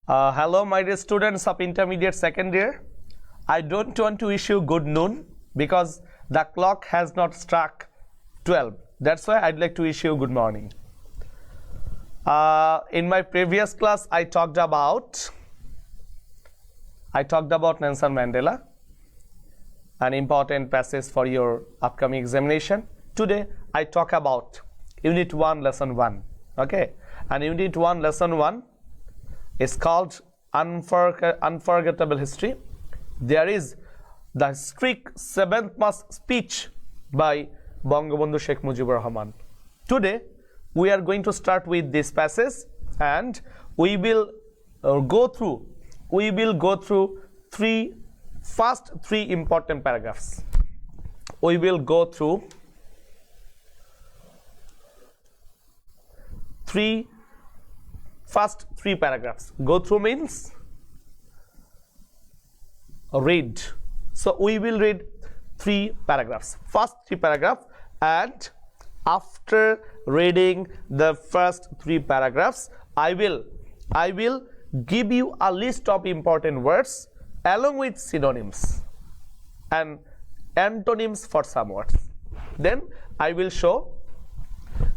Hello, my dear students of intermediate second year. I don't want to wish you good noon because the clock has not struck 12. That's why I'd like to wish you good morning. In my previous class, I talked about Nelson Mandela, an important passage for your upcoming examination. Today, I talk about Unit 1, Lesson 1. Okay, and Unit 1, Lesson 1 is called Unforgettable History. There is the historic 7th Mass speech by Bangabandhu Sheikh Mujibur Rahman. Today, we are going to start with this passage, and we will go through first three important paragraphs. We will go through first three paragraphs. Go through means read. So we will read three paragraphs. First three paragraphs, and after reading the first three paragraphs, I will give you a list of important words along with synonyms and antonyms for some words. Then I will show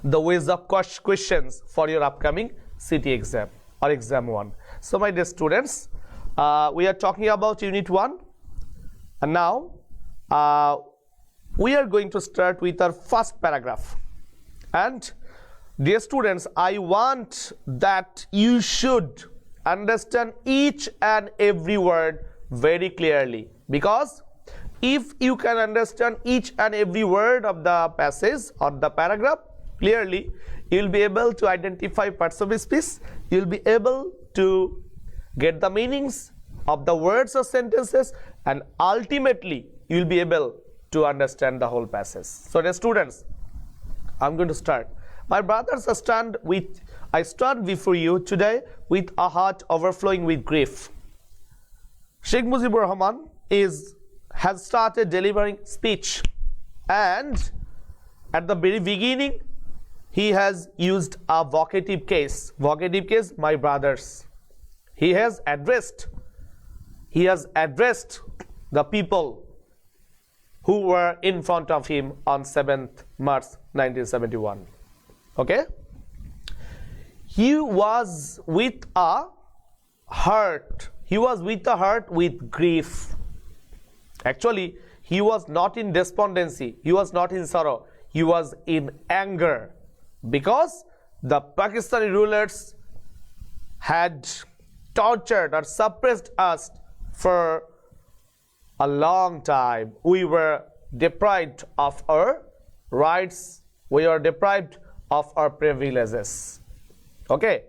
the ways of questions for your upcoming CT exam or exam 1. So my dear students, we are talking about Unit 1, and now we are going to start with our first paragraph. And dear students, I want that you should understand each and every word very clearly, because if you can understand each and every word of the passage or the paragraph clearly, you will be able to identify parts of speech, you will be able to get the meanings of the words or sentences, and ultimately you will be able to understand the whole passage. So dear students, I'm going to start. My brothers, I stand before you today with a heart overflowing with grief. Sheikh Mujibur Rahman has started delivering speech, and at the very beginning he has used a vocative case. Vocative case, my brothers. He has addressed the people who were in front of him on 7th March 1971. Okay? He was with a heart. He was with a heart with grief. Actually, he was not in despondency. He was not in sorrow. He was in anger, because the Pakistani rulers had tortured or suppressed us for a long time. We were deprived of our rights. We were deprived of our privileges. Okay?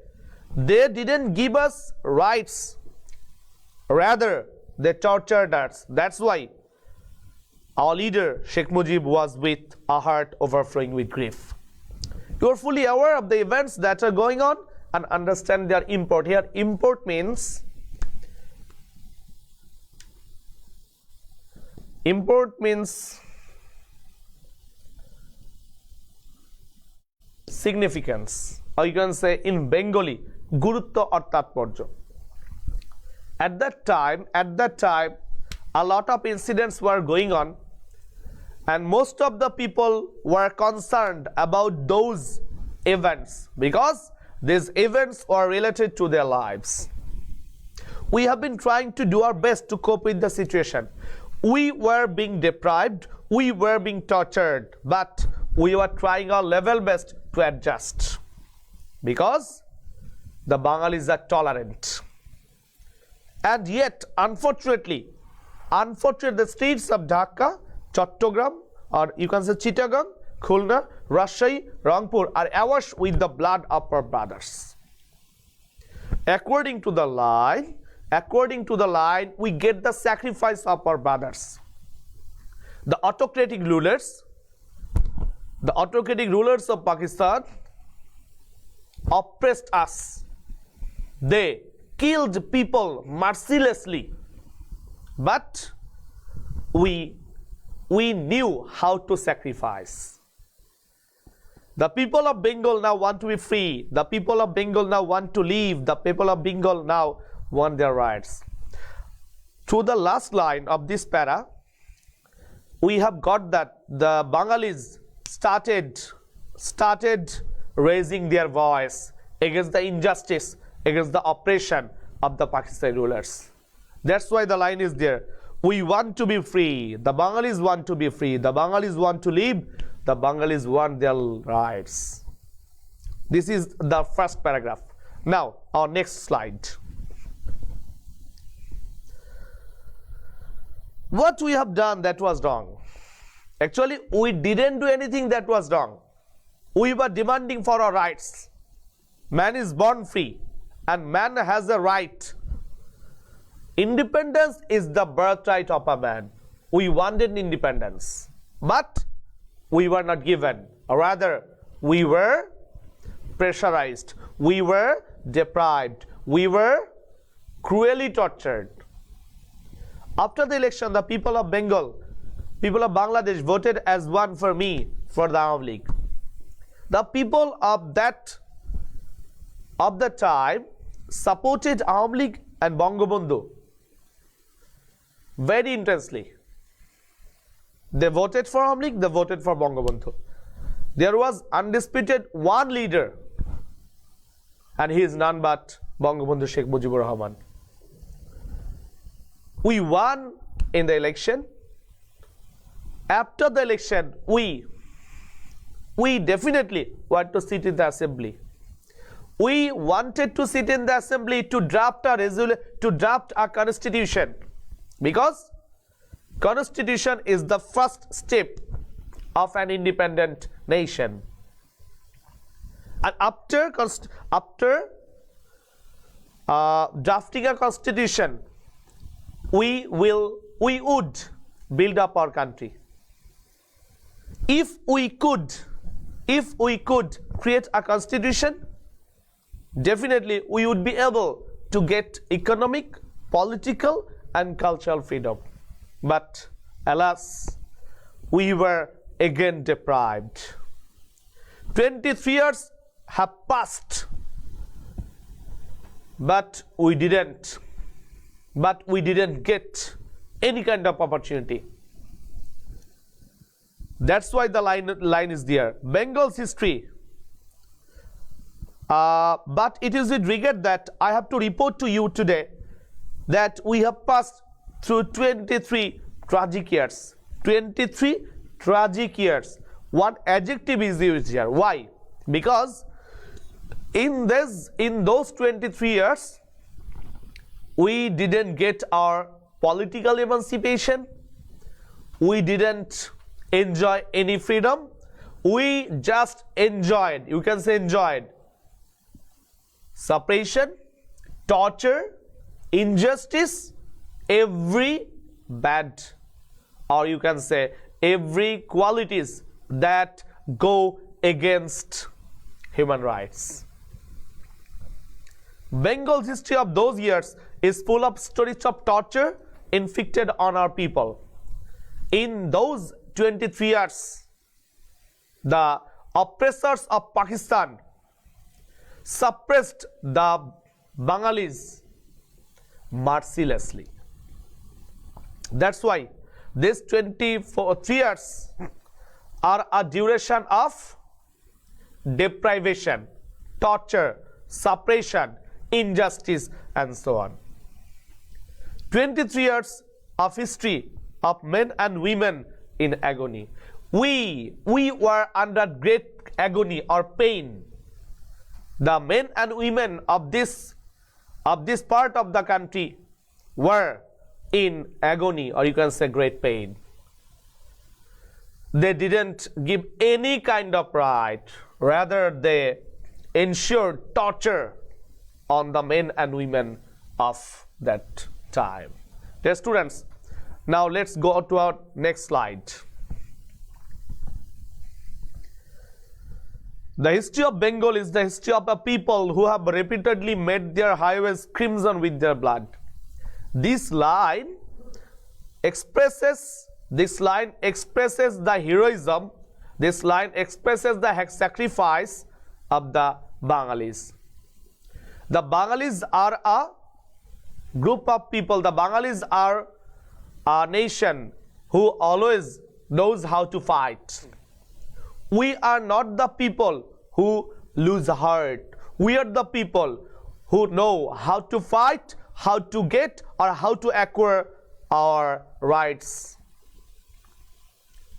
They didn't give us rights. Rather, they tortured us. That's why our leader, Sheikh Mujib, was with a heart overflowing with grief. You are fully aware of the events that are going on and understand their import. Here, import means significance, or you can say in Bengali, gurutto or tatporjo. At that time, a lot of incidents were going on, and most of the people were concerned about those events because these events were related to their lives. We have been trying to do our best to cope with the situation. We were being deprived, we were being tortured, but we were trying our level best to adjust, because the Bengalis are tolerant. And yet, unfortunately, the streets of Dhaka, Chattogram, or you can say Chittagong, Khulna, Rajshahi, Rangpur are awash with the blood of our brothers. According to the line, we get the sacrifice of our brothers. The autocratic rulers of Pakistan oppressed us. They killed people mercilessly, but we knew how to sacrifice. The people of Bengal now want to be free. The people of Bengal now want to live. The people of Bengal now won their rights. Through the last line of this para, we have got that the Bengalis started raising their voice against the injustice, against the oppression of the Pakistani rulers. That's why the line is there. We want to be free. The Bengalis want to be free. The Bengalis want to live. The Bengalis want their rights. This is the first paragraph. Now, our next slide. What we have done that was wrong? Actually, we didn't do anything that was wrong. We were demanding for our rights. Man is born free and man has a right. Independence is the birthright of a man. We wanted independence, but we were not given. Or rather, we were pressurized. We were deprived. We were cruelly tortured. After the election, the people of Bengal, people of Bangladesh voted as one for me for the Awami League. The people of the time supported Awami League and Bangabandhu very intensely. They voted for Awami League, they voted for Bangabandhu. There was undisputed one leader, and he is none but Bangabandhu Sheikh Mujibur Rahman. We won in the election. After the election, we definitely want to sit in the assembly. We wanted to sit in the assembly to draft a constitution, because constitution is the first step of an independent nation. And after drafting a constitution, we would build up our country. If we could create a constitution, definitely we would be able to get economic, political and cultural freedom. But alas, we were again deprived. 23 years have passed, but we didn't get any kind of opportunity. That's why the line is there. Bengal's history. But it is with regret that I have to report to you today that we have passed through 23 tragic years. 23 tragic years. What adjective is used here? Why? Because in those 23 years, we didn't get our political emancipation. We didn't enjoy any freedom. We just enjoyed, you can say enjoyed, suppression, torture, injustice, every bad, or you can say every qualities that go against human rights. Bengal's history of those years is full of stories of torture inflicted on our people. In those 23 years, the oppressors of Pakistan suppressed the Bengalis mercilessly. That's why these 24 years are a duration of deprivation, torture, suppression, injustice, and so on. 23 years of history of men and women in agony. We were under great agony or pain. The men and women of this part of the country were in agony, or you can say great pain. They didn't give any kind of right. Rather, they ensured torture on the men and women of that time. Dear students, now let's go to our next slide. The history of Bengal is the history of a people who have repeatedly made their highways crimson with their blood. This line expresses the heroism. This line expresses the sacrifice of the Bengalis. The Bengalis are a group of people. The Bengalis are a nation who always knows how to fight. We are not the people who lose heart. We are the people who know how to fight, how to get or how to acquire our rights.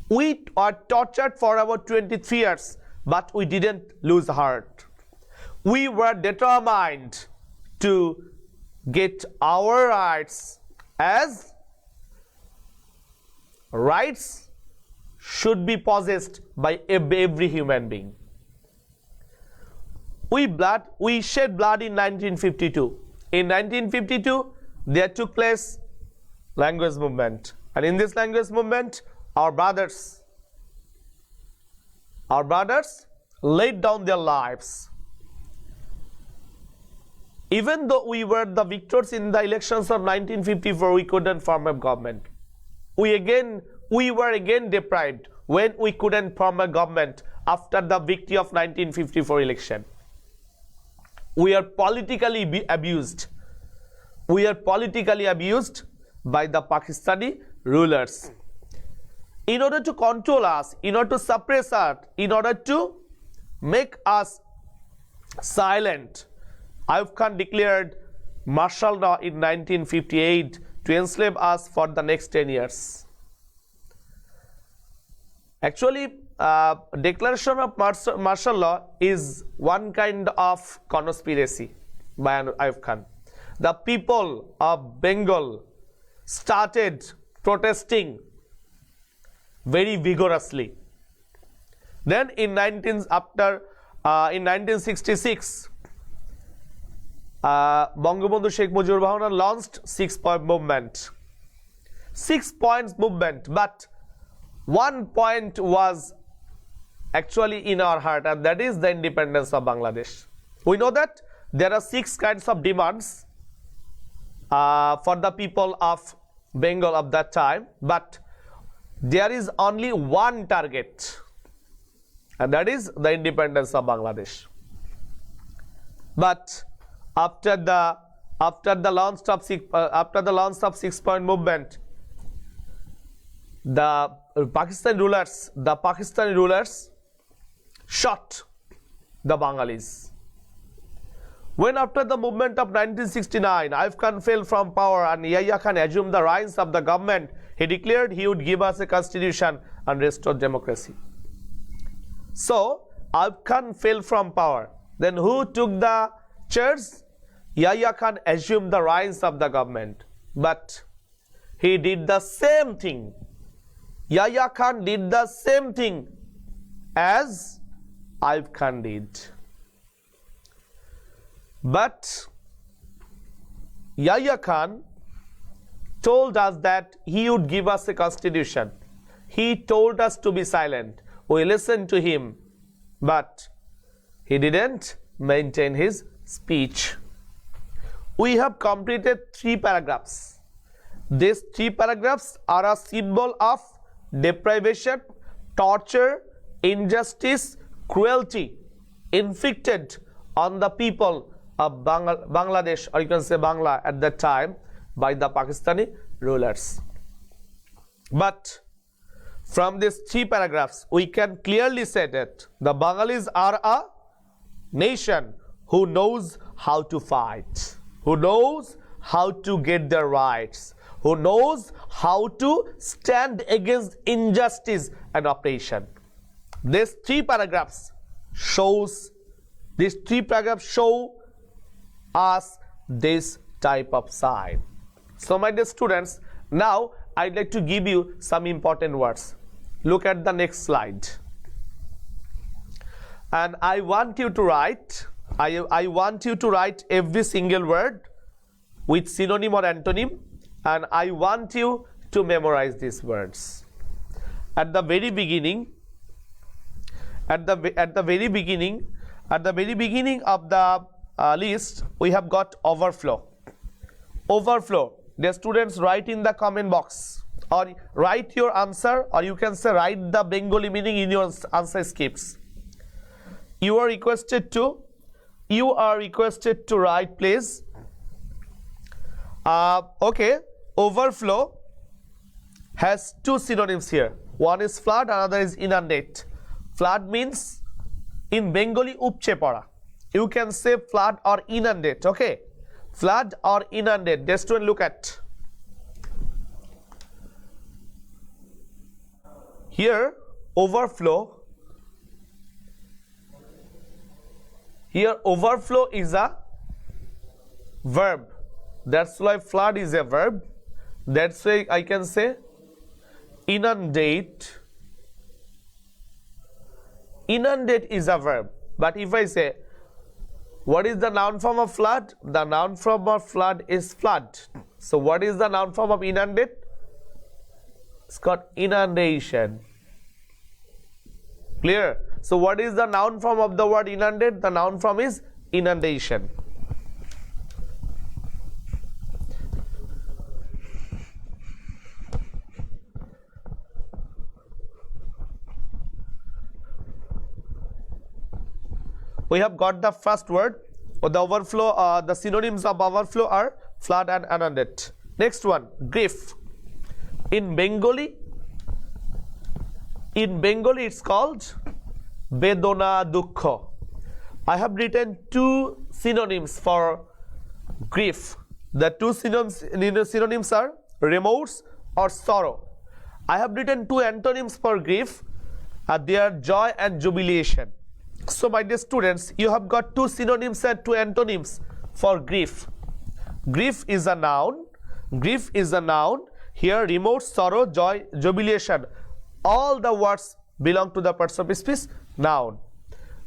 We are tortured for about 23 years, but we didn't lose heart. We were determined to get our rights, as rights should be possessed by every human being. We shed blood in 1952. In 1952, there took place language movement, and in this language movement, our brothers laid down their lives. Even though we were the victors in the elections of 1954, we couldn't form a government. We were again deprived when we couldn't form a government after the victory of 1954 election. We are politically abused. We are politically abused by the Pakistani rulers. In order to control us, in order to suppress us, in order to make us silent, Ayub Khan declared martial law in 1958 to enslave us for the next 10 years. Actually, declaration of martial law is one kind of conspiracy by Ayub Khan. The people of Bengal started protesting very vigorously. Then in 1966, Bangabandhu Sheikh Mujibur Rahman launched 6-point movement. 6 points movement, but one point was actually in our heart, and that is the independence of Bangladesh. We know that there are 6 kinds of demands for the people of Bengal of that time, but there is only one target, and that is the independence of Bangladesh. But after the launch of 6-point movement, the Pakistani rulers shot the Bengalis. When after the movement of 1969, Ayub Khan fell from power and Yahya Khan assumed the reins of the government, he declared he would give us a constitution and restore democracy. So Ayub Khan fell from power. Then who took the chairs? Yahya Khan assumed the reins of the government, but he did the same thing. Yahya Khan did the same thing as Ayub Khan did. But Yahya Khan told us that he would give us a constitution. He told us to be silent. We listened to him, but he didn't maintain his speech. We have completed 3 paragraphs. These 3 paragraphs are a symbol of deprivation, torture, injustice, cruelty inflicted on the people of Bangladesh, or you can say Bangla at that time, by the Pakistani rulers. But from these 3 paragraphs, we can clearly say that the Bengalis are a nation who knows how to fight, who knows how to get their rights, who knows how to stand against injustice and oppression. These 3 paragraphs show us this type of sign. So my dear students, now I'd like to give you some important words. Look at the next slide. And I want you to write, I want you to write every single word with synonym or antonym, and I want you to memorize these words. At the very beginning, of the list, we have got overflow. Overflow. The students, write in the comment box, or write your answer, or you can say write the Bengali meaning in your answer scripts. You are requested to write, please. Okay, overflow has two synonyms here. One is flood, another is inundate. Flood means in Bengali upche pora. You can say flood or inundate. Okay, flood or inundate. Just to look at here, overflow. Here, overflow is a verb. That's why flood is a verb. That's why I can say inundate. Inundate is a verb. But if I say, what is the noun form of flood? The noun form of flood is flood. So what is the noun form of inundate? It's called inundation. Clear? So what is the noun form of the word inundate? The noun form is inundation. We have got the first word. The overflow, the synonyms of overflow are flood and inundate. Next one, grief. In Bengali it's called Bedona Dukkha. I have written two synonyms for grief. The two synonyms are remorse or sorrow. I have written two antonyms for grief. They are joy and jubilation. So my dear students, you have got two synonyms and two antonyms for grief. Grief is a noun. Grief is a noun. Here remorse, sorrow, joy, jubilation. All the words belong to the parts of speech, noun.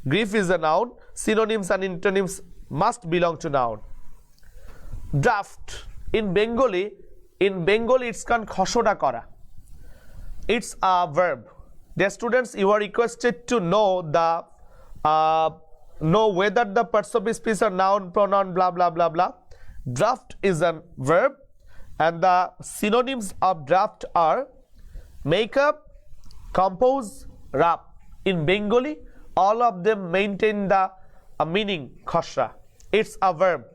Grief is a noun. Synonyms and antonyms must belong to noun. Draft. In Bengali it's called khoshoda kora. It's a verb. Dear students, you are requested to know whether the parts of speech are noun, pronoun, blah blah blah blah. Draft is a verb, and the synonyms of draft are make up, compose, wrap. In Bengali, all of them maintain the meaning khosra. It's a verb.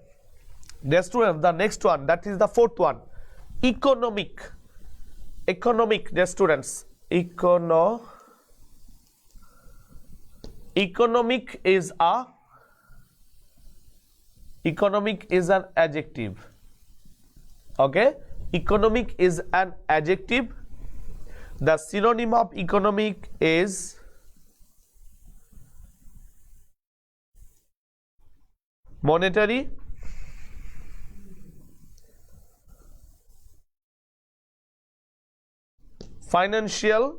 Dear students, the next one, that is the fourth one, economic. Economic, dear students, economic is an adjective. Okay, economic is an adjective. The synonym of economic is monetary, financial,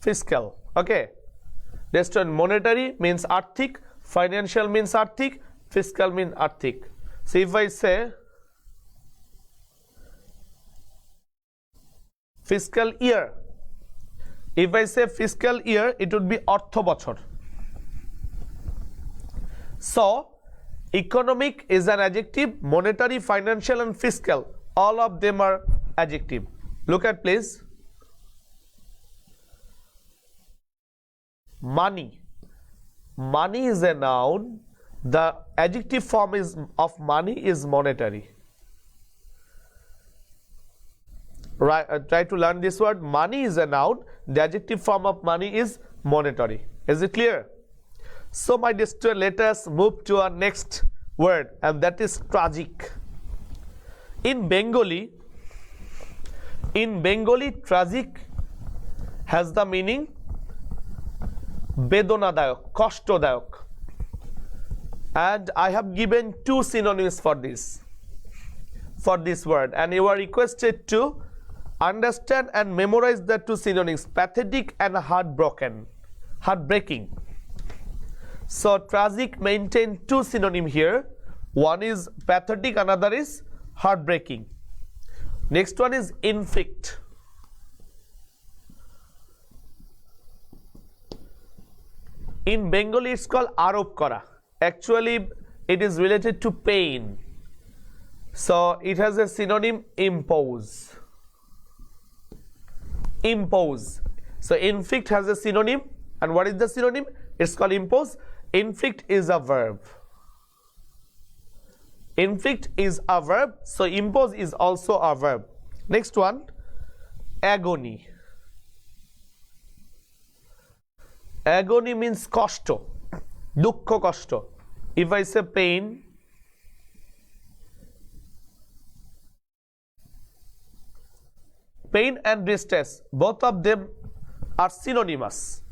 fiscal. Okay, this one, monetary means arthik, financial means arthik, fiscal means arthik. So if I say fiscal year, if I say fiscal year, it would be ortho bochor. So economic is an adjective, monetary, financial and fiscal, all of them are adjective. Look at please. Money. Money is a noun. The adjective form of money is monetary. Right, try to learn this word. Money is a noun. The adjective form of money is monetary. Is it clear? So my dear student, let us move to our next word, and that is tragic. In Bengali, tragic has the meaning bedonadayak, kostodayak, and I have given two synonyms for this word, and you are requested to understand and memorize the two synonyms, pathetic and heartbreaking. So tragic maintain two synonyms here. One is pathetic, another is heartbreaking. Next one is inflict. In Bengali it's called arop kora. Actually it is related to pain. So it has a synonym impose. Impose. So inflict has a synonym, and what is the synonym? It's called impose. Inflict is a verb. Inflict is a verb, so impose is also a verb. Next one, agony. Agony means kosto, dukkho kosto. If I say pain, pain and distress, both of them are synonymous.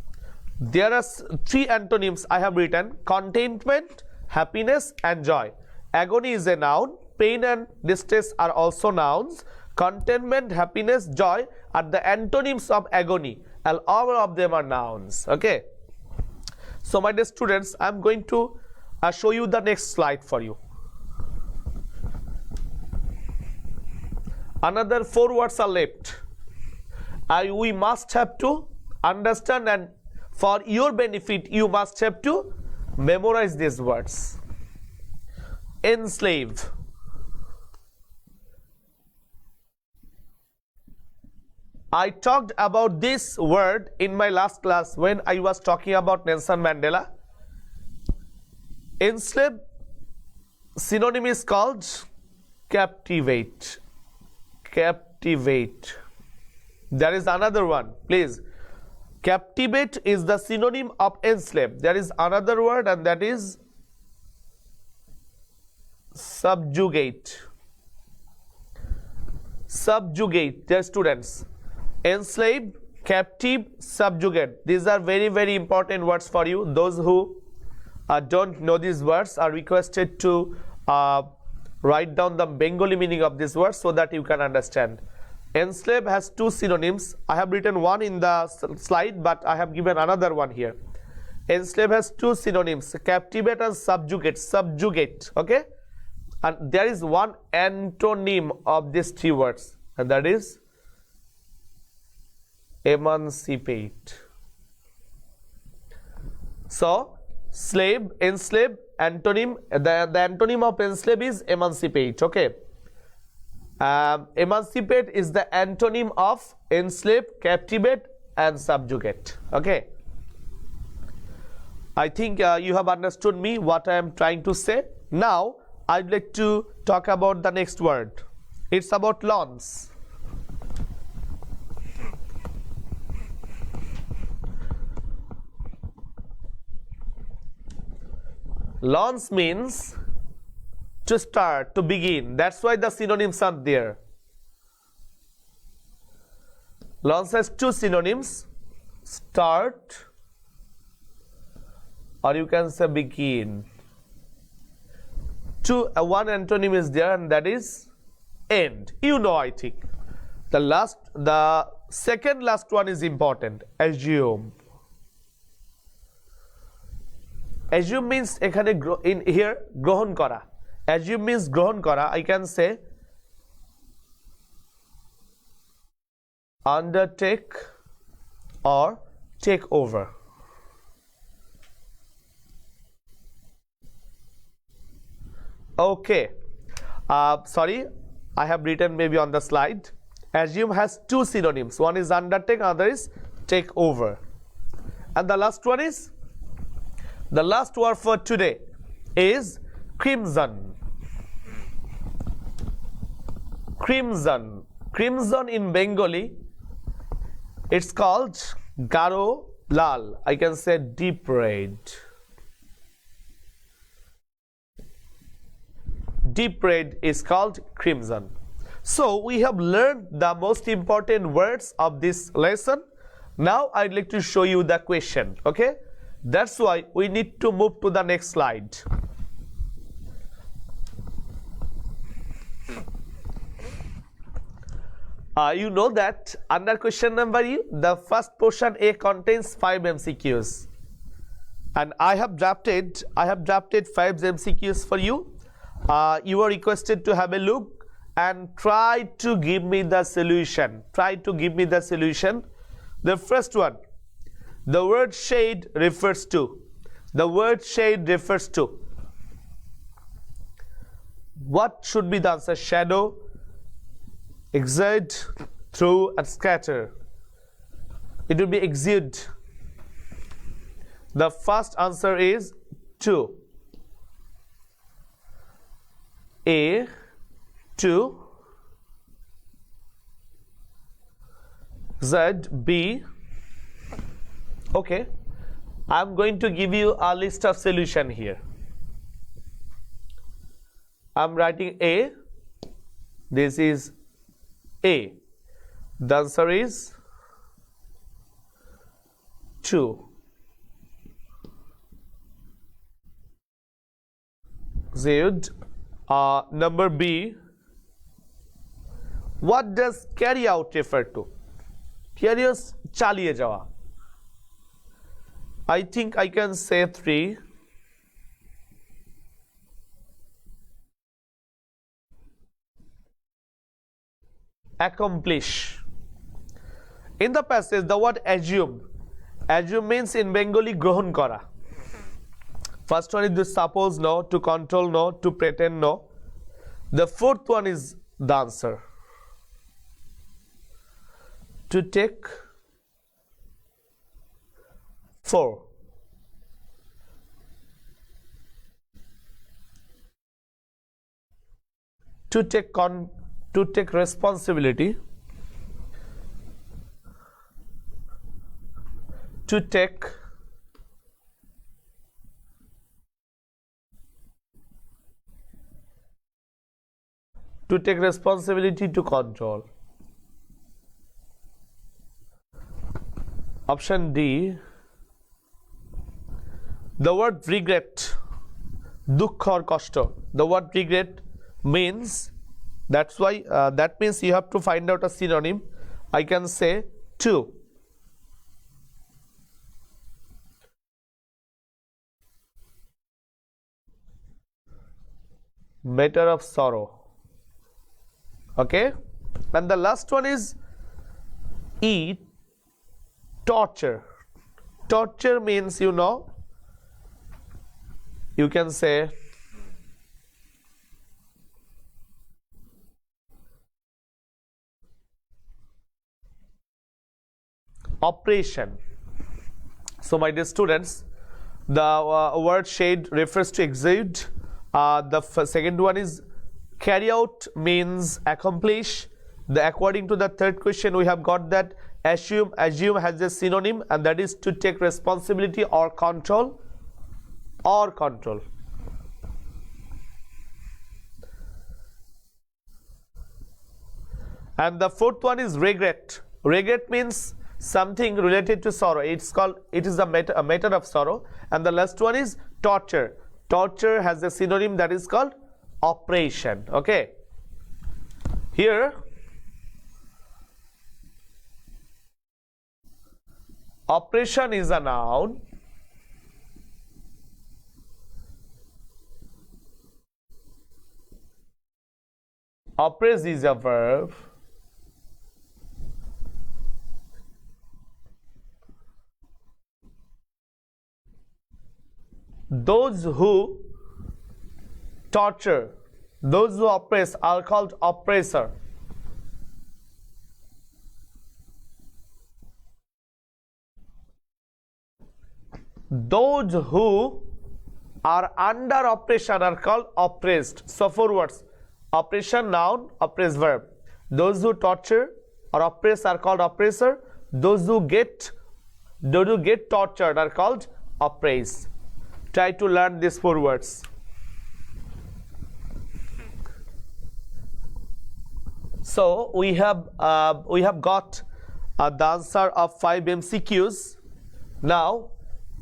There are three antonyms I have written: contentment, happiness, and joy. Agony is a noun. Pain and distress are also nouns. Contentment, happiness, joy are the antonyms of agony, and all of them are nouns. Okay. So, my dear students, I am going to show you the next slide for you. Another 4 words are left. We must have to understand, and for your benefit, you must have to memorize these words. Enslave. I talked about this word in my last class when I was talking about Nelson Mandela. Enslave synonym is called captivate. Captivate. There is another one, please. Captivate is the synonym of enslave. There is another word, and that is subjugate. Subjugate, dear students. Enslave, captive, subjugate. These are very, very important words for you. Those who don't know these words are requested to write down the Bengali meaning of these words so that you can understand. Enslave has 2 synonyms. I have written one in the slide, but I have given another one here. Enslave has 2 synonyms: captivate and subjugate. Subjugate, okay? And there is one antonym of these 3 words, and that is emancipate. So, slave, enslave, antonym, the antonym of enslave is emancipate, okay? Emancipate is the antonym of enslave, captivate, and subjugate, okay? I think you have understood me what I am trying to say. Now, I'd like to talk about the next word. It's about lawns. Launch means to start, to begin. That's why the synonyms are there. Launch has 2 synonyms: start, or you can say begin. One antonym is there, and that is end. You know, I think. The second last one is important. Assume. Assume means in here grohon kora. Assume means grohon kora. I can say undertake or take over. Okay. Sorry, I have written maybe on the slide. Assume has 2 synonyms. One is undertake, other is take over. And the last one is, the last word for today is crimson. Crimson. Crimson in Bengali, it's called garo lal. I can say deep red. Deep red is called crimson. So we have learned the most important words of this lesson. Now I'd like to show you the question, okay? That's why we need to move to the next slide. You know that under question number E, the first portion A contains 5 MCQs, and I have drafted 5 MCQs for you. You are requested to have a look and try to give me the solution. The first one, the word shade refers to. What should be the answer? Shadow, exude, through, and scatter. It will be exude. The first answer is 2. A to Z B. Okay, I'm going to give you a list of solution here. I'm writing A. This is A. The answer is 2. Z. Number B. What does carry out refer to? Carry out chaliye jawa. I think I can say 3. Accomplish. In the passage, the word assume. Assume means in Bengali grohon kora. First one is to suppose no, to control no, to pretend no. The fourth one is the answer. To take 4. To take responsibility. To take responsibility, to control. Option D. The word regret, dukha or kashta. The word regret means, that's why that means you have to find out a synonym. I can say 2. Matter of sorrow. Okay, and the last one is E. Torture. Torture means, you know, you can say operation. So my dear students, the word shade refers to exude. The second one is carry out means accomplish. According to the third question, we have got that assume has a synonym, and that is to take responsibility or control. And the fourth one is regret. Regret means something related to sorrow. It is a matter of sorrow. And the last one is torture. Torture has a synonym, that is called operation. Okay, here operation is a noun, oppress is a verb, those who torture, those who oppress are called oppressor. Those who are under oppression are called oppressed. So 4 words: oppression noun, oppress verb. Those who torture or oppress are called oppressor. Those who get tortured are called oppressed. Try to learn these 4 words. So we have got the answer of 5 MCQs. Now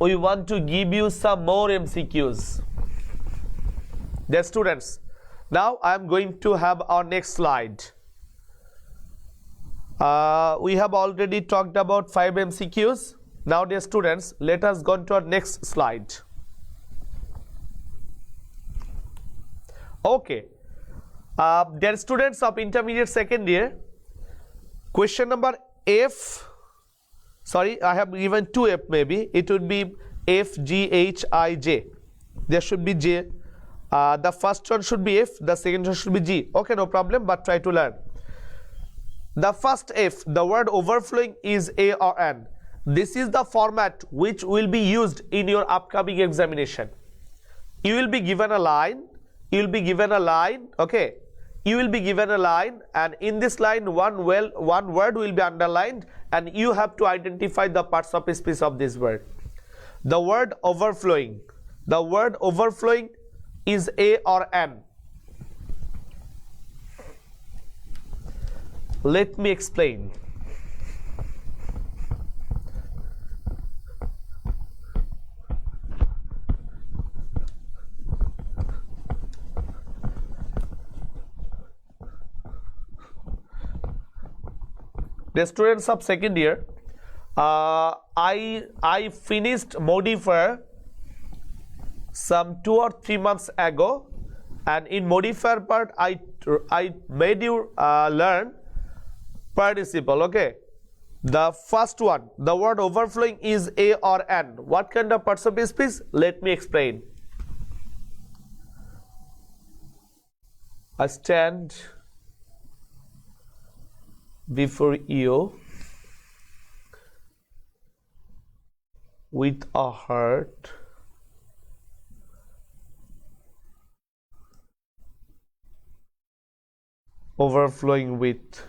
we want to give you some more MCQs. Dear students, now I am going to have our next slide. We have already talked about 5 MCQs. Now, dear students, let us go to our next slide. Okay. Dear students of intermediate second year, question number F. Sorry, I have given 2F maybe. It would be F, G, H, I, J. There should be J. The first one should be F. The second one should be G. Okay, no problem, but try to learn. The first F, the word overflowing is A or N. This is the format which will be used in your upcoming examination. You will be given a line. you will be given a line. Okay, you will be given a line, and in this line one word will be underlined, and you have to identify the parts of speech of this word. The word overflowing. The word overflowing is a or an. Let me explain. The students of second year, I finished modifier some 2 or 3 months ago, and in modifier part I made you learn participle. Okay, the first one, the word overflowing is a or an. What kind of parts of speech? Let me explain. I stand before you with a heart overflowing with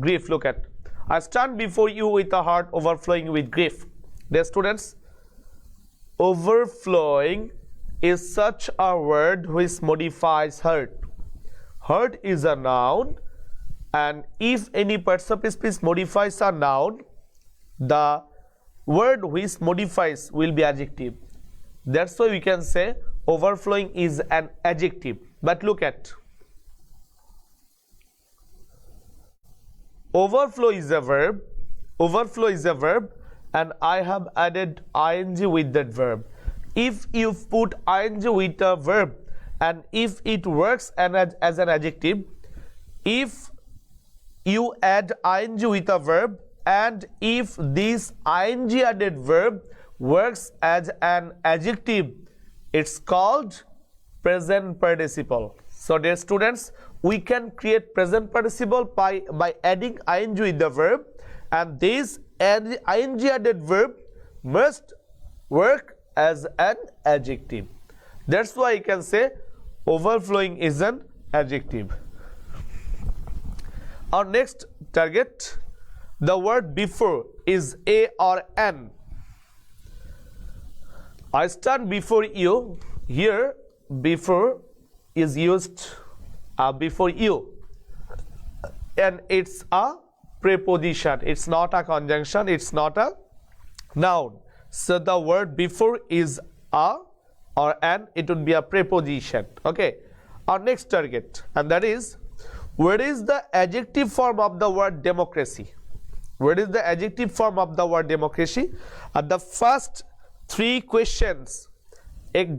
grief. Look at, I stand before you with a heart overflowing with grief. Dear students, overflowing is such a word which modifies hurt. Hurt is a noun, and if any parts of speech modifies a noun, the word which modifies will be adjective. That's why we can say overflowing is an adjective. But look at, overflow is a verb. Overflow is a verb, and I have added ing with that verb. If you put ing with a verb, and if it works as an adjective, if you add ing with a verb, and if this ing added verb works as an adjective, it's called present participle. So dear students, we can create present participle by adding ing with the verb, and this ing added verb must work as an adjective. That's why I can say overflowing is an adjective. Our next target, the word before is a or an. I stand before you. Here before is used before you, and it's a preposition. It's not a conjunction, it's not a noun. So the word before is a or an, it would be a preposition. Okay, our next target, and that is, what is the adjective form of the word democracy? What is the adjective form of the word democracy? The first 3 questions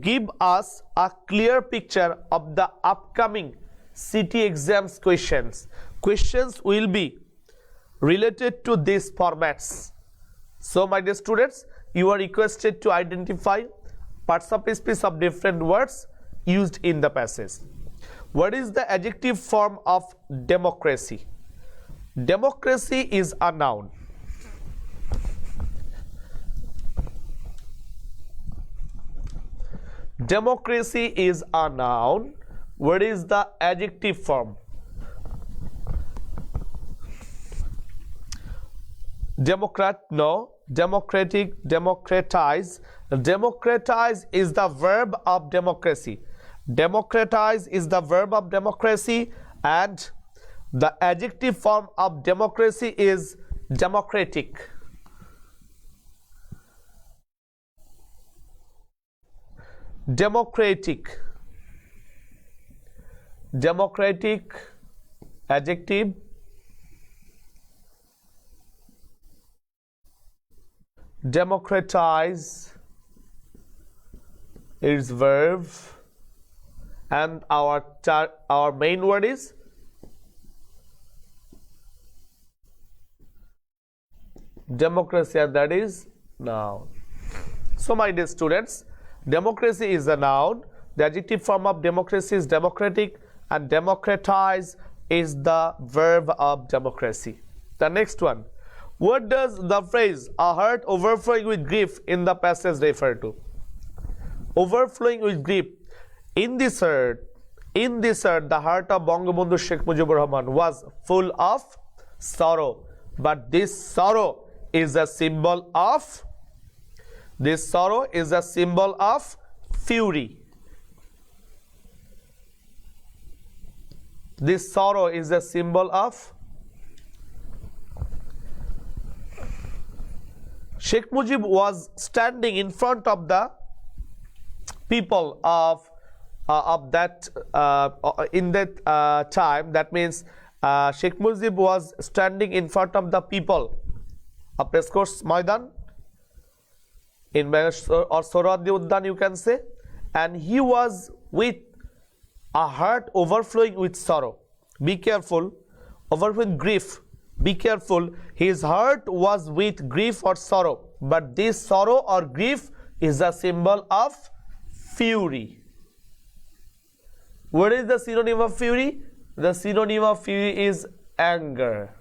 give us a clear picture of the upcoming city exams questions. Questions will be related to these formats. So my dear students, you are requested to identify parts of speech of different words used in the passage. What is the adjective form of democracy? Democracy is a noun. Democracy is a noun. What is the adjective form? Democrat, no. Democratic, democratize. Democratize is the verb of democracy. Democratize is the verb of democracy, and the adjective form of democracy is democratic. Democratic. Democratic, adjective. Democratize is verb, and our main word is democracy, and that is noun. So my dear students, democracy is a noun. The adjective form of democracy is democratic, and democratize is the verb of democracy. The next one, what does the phrase "a heart overflowing with grief" in the passage refer to? overflowing with grief. In this earth, the heart of Bangabandhu Sheikh Mujibur Rahman was full of sorrow. But this sorrow is a symbol of fury. This sorrow is a symbol of Sheikh Mujib was standing in front of the people of that in that time. That means Sheikh Mujib was standing in front of the people of Race Course Maidan in Bangladesh or Sohrawardi Uddan, you can say, and he was with a heart overflowing with sorrow. Be careful, overflowing grief. Be careful, his heart was with grief or sorrow, but this sorrow or grief is a symbol of fury. What is the synonym of fury? The synonym of fury is anger.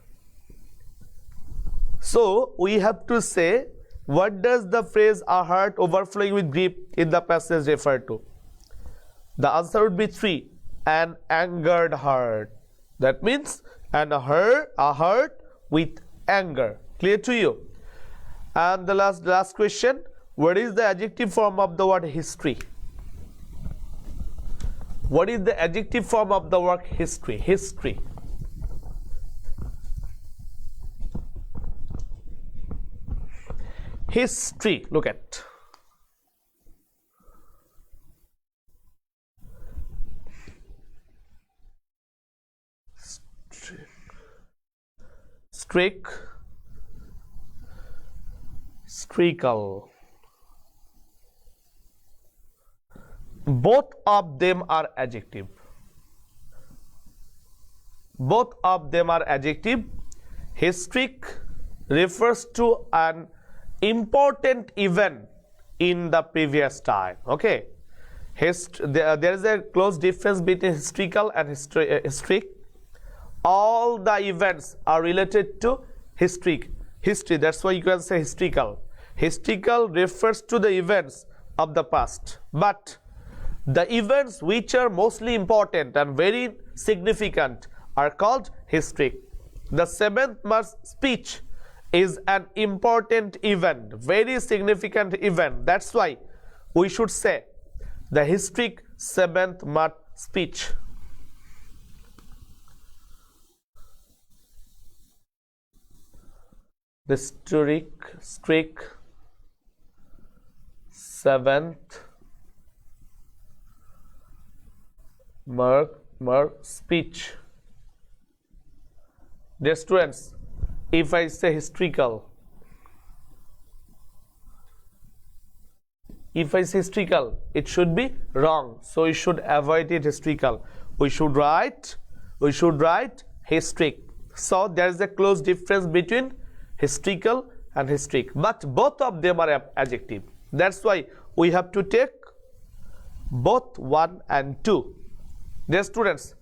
So we have to say, what does the phrase a heart overflowing with grief in the passage refer to? The answer would be 3. An angered heart. That means a heart with anger. Clear to you? And the last question, what is the adjective form of the word history? What is the adjective form of the word history? History. History. Look at. Streak. Streakle. Both of them are adjective. Both of them are adjective. Historic refers to an important event in the previous time. Okay. There is a close difference between historical and historic. All the events are related to history. That's why you can say historical. Historical refers to the events of the past, but the events which are mostly important and very significant are called historic. The 7th March speech is an important event, very significant event. That's why we should say the historic 7th March speech. The historic 7th March speech. Dear students, if I say historical, it should be wrong. So we should avoid it historical. We should write historic. So there is a close difference between historical and historic, but both of them are adjective. That's why we have to take both 1 and 2. Dear students,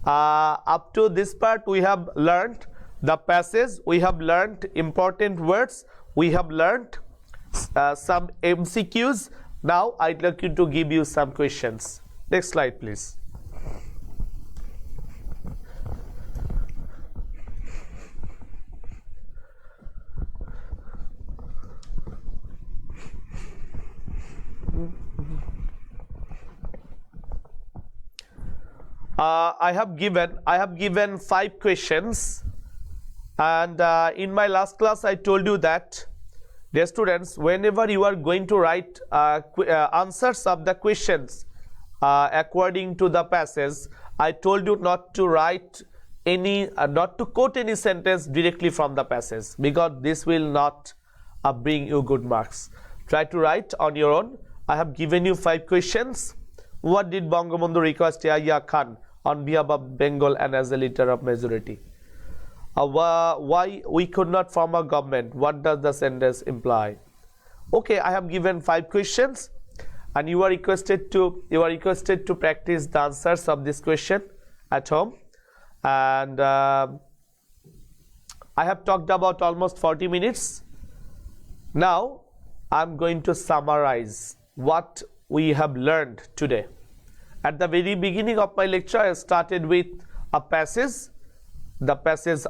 up to this part we have learned the passage, we have learned important words, we have learned some MCQs. Now I'd like to give you some questions. Next slide, please. I have given 5 questions, and in my last class I told you that, dear students, whenever you are going to write answers of the questions according to the passage, I told you not to write not to quote any sentence directly from the passage, because this will not bring you good marks. Try to write on your own. I have given you 5 questions. What did Bangabandhu request Yahya Khan on behalf of Bengal and as a leader of majority? Why we could not form a government? What does the sentence imply? Okay, I have given 5 questions, and you are requested to practice the answers of this question at home. And I have talked about almost 40 minutes. Now I'm going to summarize what we have learned today. At the very beginning of my lecture, I started with a passage, the passage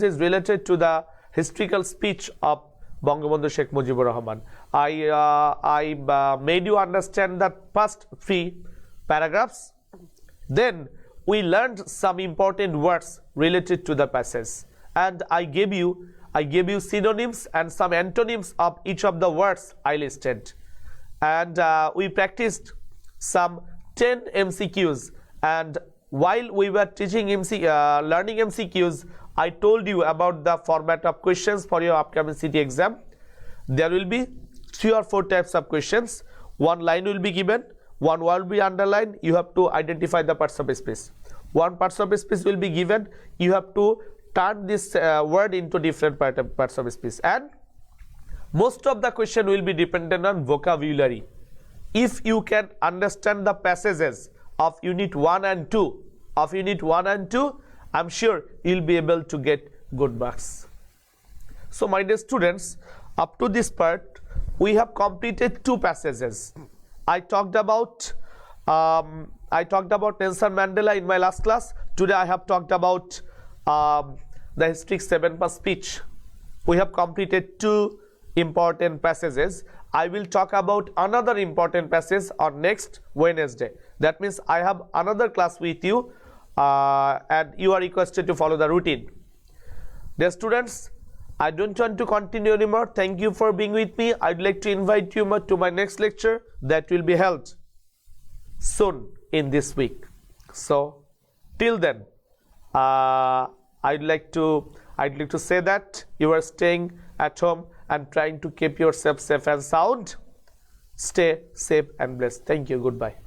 is related to the historical speech of Bangabandhu Sheikh Mujibur Rahman. I made you understand the first 3 paragraphs. Then we learned some important words related to the passage, and I gave you synonyms and some antonyms of each of the words I listed. And we practiced some 10 MCQs, and while we were teaching learning MCQs, I told you about the format of questions for your upcoming city exam. There will be 3 or 4 types of questions. One line will be given, one word will be underlined. You have to identify the parts of speech. One parts of speech will be given. You have to turn this word into different parts of speech. And most of the question will be dependent on vocabulary. If you can understand the passages of unit 1 and 2, I'm sure you'll be able to get good marks. So my dear students, up to this part, we have completed 2 passages. I talked about Nelson Mandela in my last class. Today I have talked about the historic 7 speech. We have completed 2 important passages. I will talk about another important passage on next Wednesday. That means I have another class with you, and you are requested to follow the routine. Dear students, I don't want to continue anymore. Thank you for being with me. I'd like to invite you to my next lecture that will be held soon in this week. So till then, I'd like to say that you are staying at home and trying to keep yourself safe and sound. Stay safe and blessed. Thank you. Goodbye.